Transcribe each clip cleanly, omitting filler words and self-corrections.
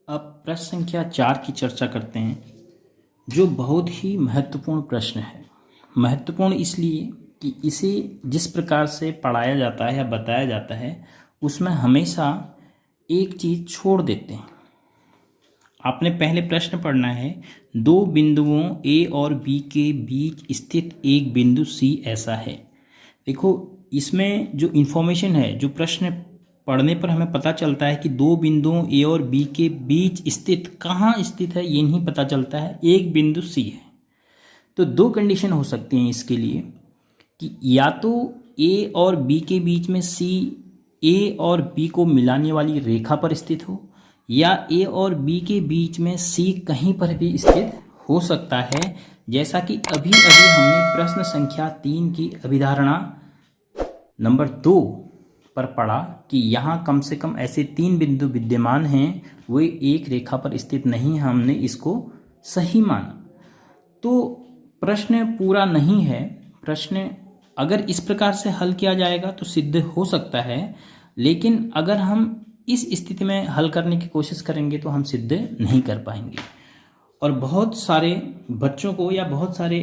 अब प्रश्न संख्या 4 की चर्चा करते हैं, जो बहुत ही महत्वपूर्ण प्रश्न है। महत्वपूर्ण इसलिए कि इसे जिस प्रकार से पढ़ाया जाता है या बताया जाता है, उसमें हमेशा एक चीज़ छोड़ देते हैं। आपने पहले प्रश्न पढ़ना है, दो बिंदुओं ए और बी के बीच स्थित एक बिंदु सी ऐसा है। देखो, इसमें जो इन्फॉर्मेशन है, जो प्रश्न पढ़ने पर हमें पता चलता है कि दो बिंदुओं ए और बी के बीच स्थित, कहाँ स्थित है ये नहीं पता चलता है, एक बिंदु सी है। तो दो कंडीशन हो सकती हैं इसके लिए कि या तो ए और बी के बीच में सी ए और बी को मिलाने वाली रेखा पर स्थित हो, या ए और बी के बीच में सी कहीं पर भी स्थित हो सकता है। जैसा कि अभी अभी हमने प्रश्न संख्या 3 की अभिधारणा नंबर 2 पर पढ़ा कि यहाँ कम से कम ऐसे 3 बिंदु विद्यमान हैं, वे एक रेखा पर स्थित नहीं, हमने इसको सही माना। तो प्रश्न पूरा नहीं है। प्रश्न अगर इस प्रकार से हल किया जाएगा तो सिद्ध हो सकता है, लेकिन अगर हम इस स्थिति में हल करने की कोशिश करेंगे तो हम सिद्ध नहीं कर पाएंगे। और बहुत सारे बच्चों को या बहुत सारे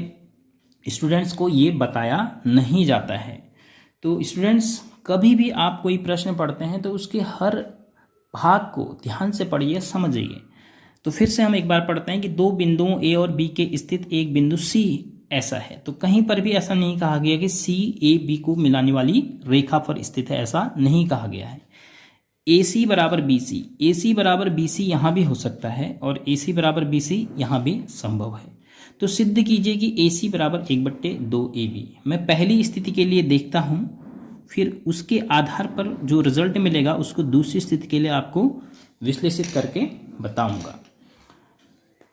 स्टूडेंट्स को ये बताया नहीं जाता है। तो स्टूडेंट्स, कभी भी आप कोई प्रश्न पढ़ते हैं तो उसके हर भाग को ध्यान से पढ़िए, समझिए। तो फिर से हम एक बार पढ़ते हैं कि दो बिंदुओं ए और बी के स्थित एक बिंदु सी ऐसा है। तो कहीं पर भी ऐसा नहीं कहा गया कि सी ए बी को मिलाने वाली रेखा पर स्थित है, ऐसा नहीं कहा गया है। ए सी बराबर बी सी, ए सी बराबर बी सी यहाँ भी हो सकता है और ए सी बराबर बी सी यहाँ भी संभव है। तो सिद्ध कीजिए कि ए सी बराबर 1/2 ए बी। मैं पहली स्थिति के लिए देखता हूँ, फिर उसके आधार पर जो रिजल्ट मिलेगा उसको दूसरी स्थिति के लिए आपको विश्लेषित करके बताऊंगा।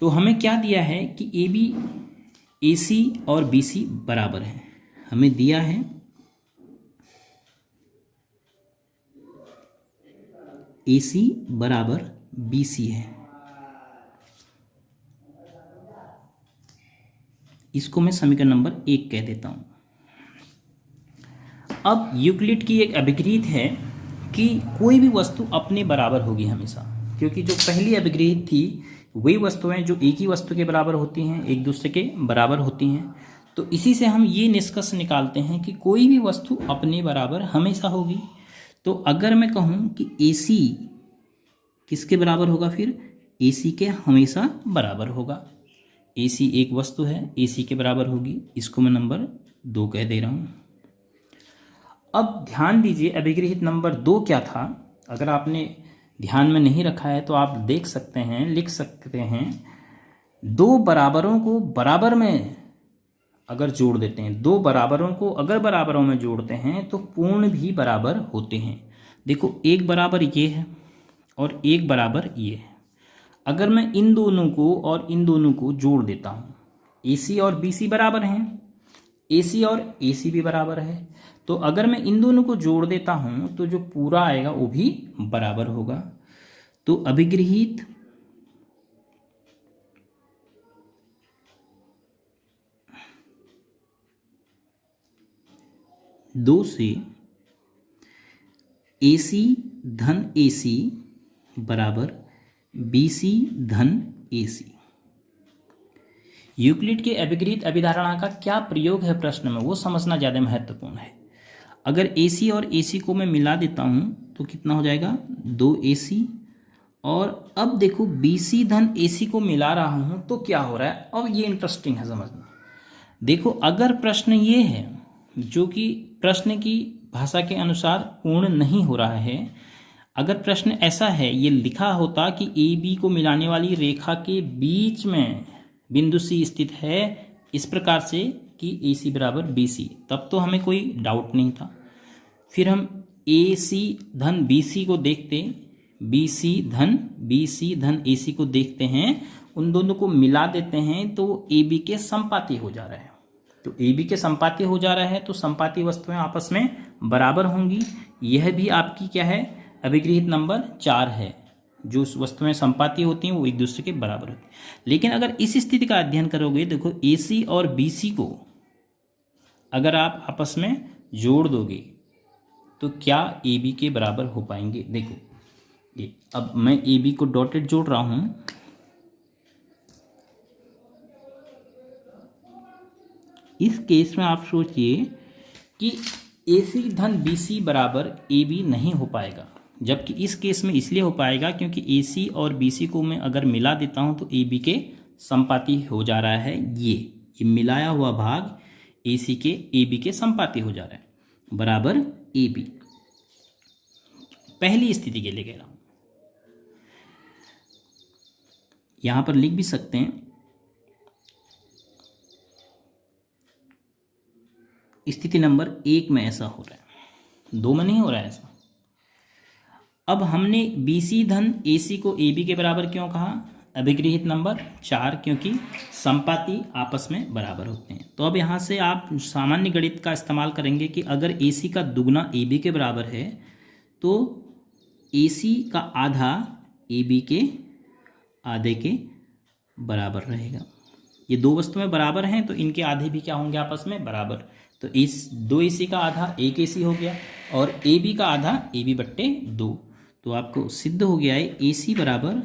तो हमें क्या दिया है कि ए बी, ए सी और बी सी बराबर है। हमें दिया है ए सी बराबर बी सी है। इसको मैं समीकरण नंबर 1 कह देता हूं। अब यूक्लिड की एक अभिगृहित है कि कोई भी वस्तु अपने बराबर होगी हमेशा, क्योंकि जो पहली अभिगृहित थी वही वस्तुएं जो एक ही वस्तु के बराबर होती हैं, एक दूसरे के बराबर होती हैं। तो इसी से हम ये निष्कर्ष निकालते हैं कि कोई भी वस्तु अपने बराबर हमेशा होगी। तो अगर मैं कहूँ कि ए सी किसके बराबर होगा, फिर ए सी के हमेशा बराबर होगा। ए सी एक वस्तु है, ए सी के बराबर होगी। इसको मैं नंबर 2 कह दे रहा हूँ। अब ध्यान दीजिए, अभिगृहित नंबर 2 क्या था। अगर आपने ध्यान में नहीं रखा है तो आप देख सकते हैं, लिख सकते हैं, दो बराबरों को बराबर में अगर जोड़ देते हैं, दो बराबरों को अगर बराबरों में जोड़ते हैं तो पूर्ण भी बराबर होते हैं। देखो, एक बराबर ये है और एक बराबर ये है। अगर मैं इन दोनों को और इन दोनों को जोड़ देता हूँ, ए सी और बी सी बराबर हैं, ए सी और ए सी भी बराबर है। तो अगर मैं इन दोनों को जोड़ देता हूँ तो जो पूरा आएगा वो भी बराबर होगा। तो अभिगृहित दो से ए सी धन ए सी बराबर बी सी धन ए सी। यूक्लिड के अभिगृहित अभिधारणा का क्या प्रयोग है प्रश्न में, वो समझना ज़्यादा महत्वपूर्ण है। अगर ए सी और ए सी को मैं मिला देता हूँ तो कितना हो जाएगा, 2AC। और अब देखो, बी सी धन ए सी को मिला रहा हूँ तो क्या हो रहा है। अब ये इंटरेस्टिंग है समझना। देखो, अगर प्रश्न ये है जो कि प्रश्न की भाषा के अनुसार पूर्ण नहीं हो रहा है, अगर प्रश्न ऐसा है, ये लिखा होता कि ए बी को मिलाने वाली रेखा के बीच में बिंदु सी स्थित है इस प्रकार से कि ए सी बराबर बी सी, तब तो हमें कोई डाउट नहीं था। फिर हम ए सी धन बी सी को देखते, बी सी धन ए सी को देखते हैं, उन दोनों को मिला देते हैं तो ए बी के संपाती हो जा रहा है। तो ए बी के संपाती हो जा रहा है तो संपाती वस्तुएं आपस में बराबर होंगी। यह भी आपकी क्या है, अभिगृहित नंबर 4 है। जो वस्तुएं संपाती होती हैं वो एक दूसरे के बराबर होती हैं। लेकिन अगर इस स्थिति का अध्ययन करोगे, देखो ए सी और बी सी को अगर आप आपस में जोड़ दोगे तो क्या ए बी के बराबर हो पाएंगे। देखो, ये अब मैं ए बी को डॉटेड जोड़ रहा हूँ। इस केस में आप सोचिए कि ए सी धन बी सी बराबर ए बी नहीं हो पाएगा, जबकि इस केस में इसलिए हो पाएगा क्योंकि ए सी और बी सी को मैं अगर मिला देता हूँ तो ए बी के संपाती हो जा रहा है। ये मिलाया हुआ भाग ए सी के ए बी के संपाती हो जा रहा है बराबर ए बी। पहली स्थिति के लिए कह रहा हूँ, यहां पर लिख भी सकते हैं स्थिति नंबर 1 में ऐसा हो रहा है, 2 में नहीं हो रहा है ऐसा। अब हमने बी सी धन ए सी को ए बी के बराबर क्यों कहा? अभिगृहित नंबर 4, क्योंकि संपाती आपस में बराबर होते हैं। तो अब यहाँ से आप सामान्य गणित का इस्तेमाल करेंगे कि अगर ए सी का दुगना ए बी के बराबर है तो ए सी का आधा ए बी के आधे के बराबर रहेगा। ये दो वस्तुएं बराबर हैं तो इनके आधे भी क्या होंगे आपस में बराबर। तो इस 2 ए सी का आधा 1 ए सी हो गया और ए बी का आधा ए बी बट्टे 2। तो आपको सिद्ध हो गया है ए सी बराबर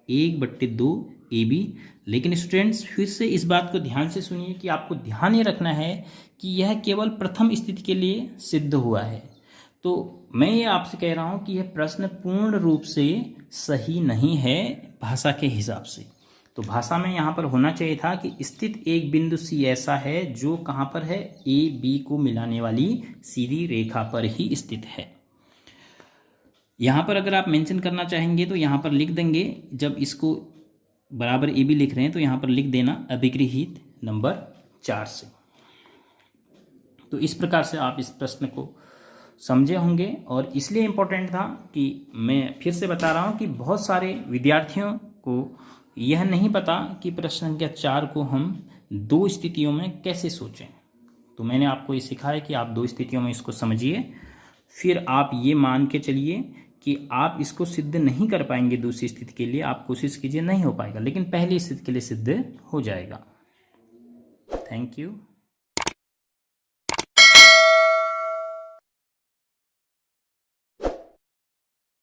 1/2 ए बी। लेकिन स्टूडेंट्स फिर से इस बात को ध्यान से सुनिए कि आपको ध्यान ये रखना है कि यह केवल प्रथम स्थिति के लिए सिद्ध हुआ है। तो मैं ये आपसे कह रहा हूँ कि यह प्रश्न पूर्ण रूप से सही नहीं है भाषा के हिसाब से। तो भाषा में यहाँ पर होना चाहिए था कि स्थित एक बिंदु सी ऐसा है जो कहाँ पर है, ए बी को मिलाने वाली सीधी रेखा पर ही स्थित है। यहाँ पर अगर आप मेंशन करना चाहेंगे तो यहाँ पर लिख देंगे, जब इसको बराबर ए बी लिख रहे हैं तो यहाँ पर लिख देना अभिगृहित नंबर 4 से। तो इस प्रकार से आप इस प्रश्न को समझे होंगे और इसलिए इम्पोर्टेंट था कि मैं फिर से बता रहा हूँ कि बहुत सारे विद्यार्थियों को यह नहीं पता कि प्रश्न संख्या 4 को हम 2 स्थितियों में कैसे सोचें। तो मैंने आपको ये सिखाया कि आप 2 स्थितियों में इसको समझिए, फिर आप ये मान के चलिए कि आप इसको सिद्ध नहीं कर पाएंगे दूसरी स्थिति के लिए, आप कोशिश कीजिए नहीं हो पाएगा, लेकिन पहली स्थिति के लिए सिद्ध हो जाएगा। Thank you.